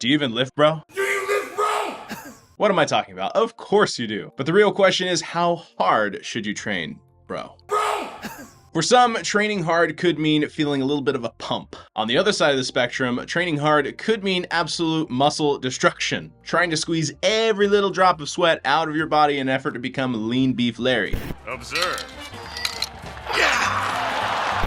Do you even lift, bro? Do you live, bro? What am I talking about? Of course you do. But the real question is, how hard should you train, bro? For some, training hard could mean feeling a little bit of a pump. On the other side of the spectrum, training hard could mean absolute muscle destruction, trying to squeeze every little drop of sweat out of your body in an effort to become Lean Beef Larry. Observe.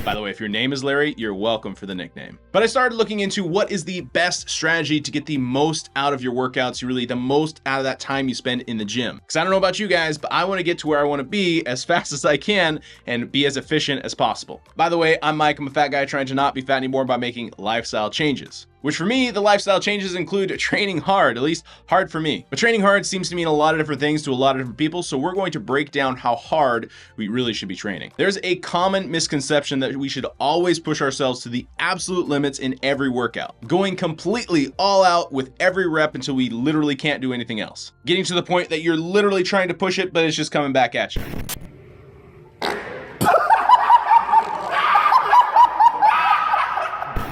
By the way, if your name is Larry, you're welcome for the nickname. But I started looking into what is the best strategy to get the most out of your workouts, really the most out of that time you spend in the gym. Because I don't know about you guys, but I want to get to where I want to be as fast as I can and be as efficient as possible. By the way, I'm Mike. I'm a fat guy trying to not be fat anymore by making lifestyle changes. Which for me, the lifestyle changes include training hard, at least hard for me. But training hard seems to mean a lot of different things to a lot of different people, so we're going to break down how hard we really should be training. There's a common misconception that we should always push ourselves to the absolute limits in every workout, going completely all out with every rep until we literally can't do anything else. Getting to the point that you're literally trying to push it, but it's just coming back at you.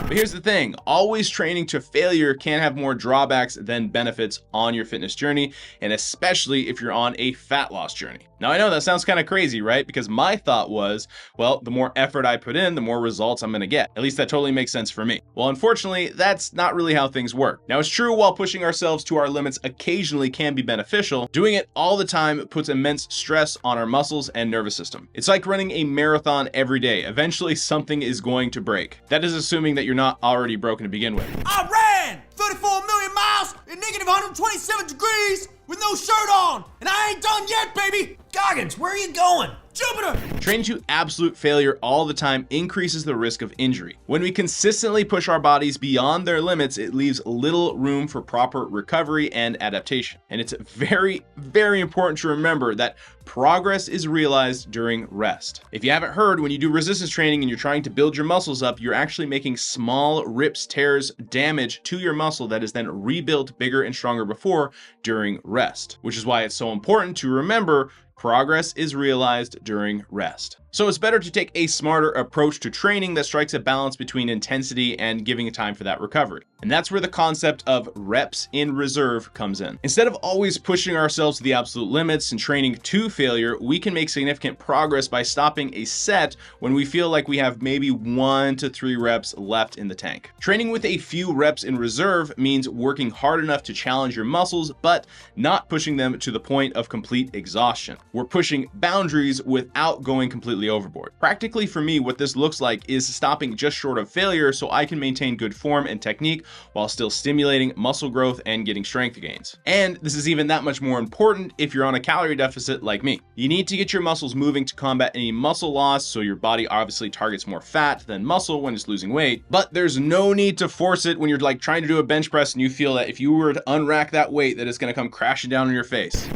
But here's the thing, always training to failure can have more drawbacks than benefits on your fitness journey, and especially if you're on a fat loss journey. Now I know that sounds kind of crazy, right? Because my thought was, well, the more effort I put in, the more results I'm gonna get. At least that totally makes sense for me. Well, unfortunately, that's not really how things work. Now it's true, while pushing ourselves to our limits occasionally can be beneficial, doing it all the time puts immense stress on our muscles and nervous system. It's like running a marathon every day. Eventually something is going to break. That is assuming that you're not already broken to begin with. I ran 34 million miles in negative 127 degrees with no shirt on, and I ain't done yet, baby. Goggins, where are you going? Jupiter! Training to absolute failure all the time increases the risk of injury. When we consistently push our bodies beyond their limits, it leaves little room for proper recovery and adaptation. And it's very, very important to remember that progress is realized during rest. If you haven't heard, when you do resistance training and you're trying to build your muscles up, you're actually making small rips, tears, damage to your muscle that is then rebuilt bigger and stronger before during rest, which is why it's so important to remember progress is realized during rest. So it's better to take a smarter approach to training that strikes a balance between intensity and giving time for that recovery. And that's where the concept of reps in reserve comes in. Instead of always pushing ourselves to the absolute limits and training to failure, we can make significant progress by stopping a set when we feel like we have maybe 1 to 3 reps left in the tank. Training with a few reps in reserve means working hard enough to challenge your muscles, but not pushing them to the point of complete exhaustion. We're pushing boundaries without going completely overboard. Practically for me, what this looks like is stopping just short of failure so I can maintain good form and technique while still stimulating muscle growth and getting strength gains. And this is even that much more important if you're on a calorie deficit like me. You need to get your muscles moving to combat any muscle loss, so your body obviously targets more fat than muscle when it's losing weight, but there's no need to force it when you're like trying to do a bench press and you feel that if you were to unrack that weight that it's going to come crashing down on your face.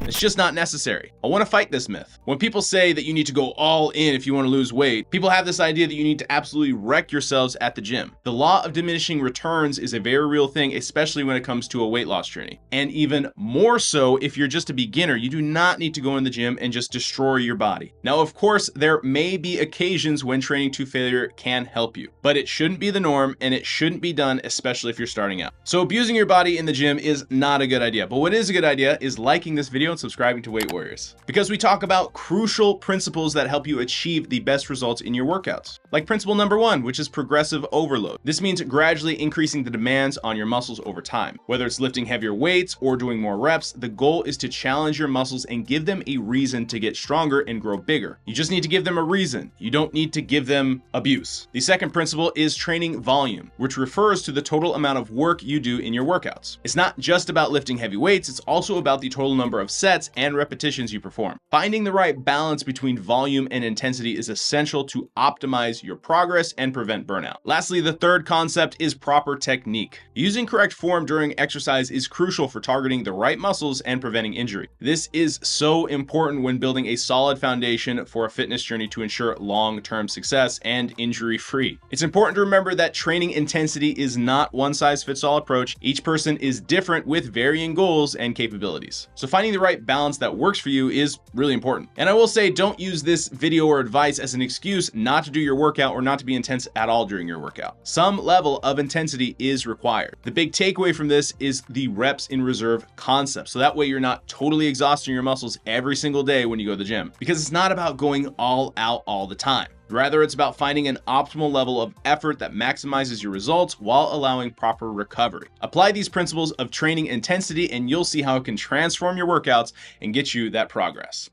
It's just not necessary. I want to fight this myth. When people say that you need to go all in if you want to lose weight, people have this idea that you need to absolutely wreck yourselves at the gym. The law of diminishing returns is a very real thing, especially when it comes to a weight loss journey. And even more so if you're just a beginner, you do not need to go in the gym and just destroy your body. Now, of course, there may be occasions when training to failure can help you, but it shouldn't be the norm and it shouldn't be done, especially if you're starting out. So abusing your body in the gym is not a good idea, but what is a good idea is liking this video and subscribing to Weight Warriors, because we talk about crucial principles that help you achieve the best results in your workouts. Like principle number 1, which is progressive overload. This means gradually increasing the demands on your muscles over time. Whether it's lifting heavier weights or doing more reps, the goal is to challenge your muscles and give them a reason to get stronger and grow bigger. You just need to give them a reason. You don't need to give them abuse. The second principle is training volume, which refers to the total amount of work you do in your workouts. It's not just about lifting heavy weights, it's also about the total number of sets and repetitions you perform. Finding the right balance between volume and intensity is essential to optimize your progress and prevent burnout. Lastly, the third concept is proper technique. Using correct form during exercise is crucial for targeting the right muscles and preventing injury. This is so important when building a solid foundation for a fitness journey to ensure long-term success and injury-free. It's important to remember that training intensity is not one-size-fits-all approach. Each person is different with varying goals and capabilities. So finding the right right balance that works for you is really important. And I will say, don't use this video or advice as an excuse not to do your workout or not to be intense at all during your workout. Some level of intensity is required. The big takeaway from this is the reps in reserve concept. So that way you're not totally exhausting your muscles every single day when you go to the gym, because it's not about going all out all the time. Rather, it's about finding an optimal level of effort that maximizes your results while allowing proper recovery. Apply these principles of training intensity and you'll see how it can transform your workouts and get you that progress.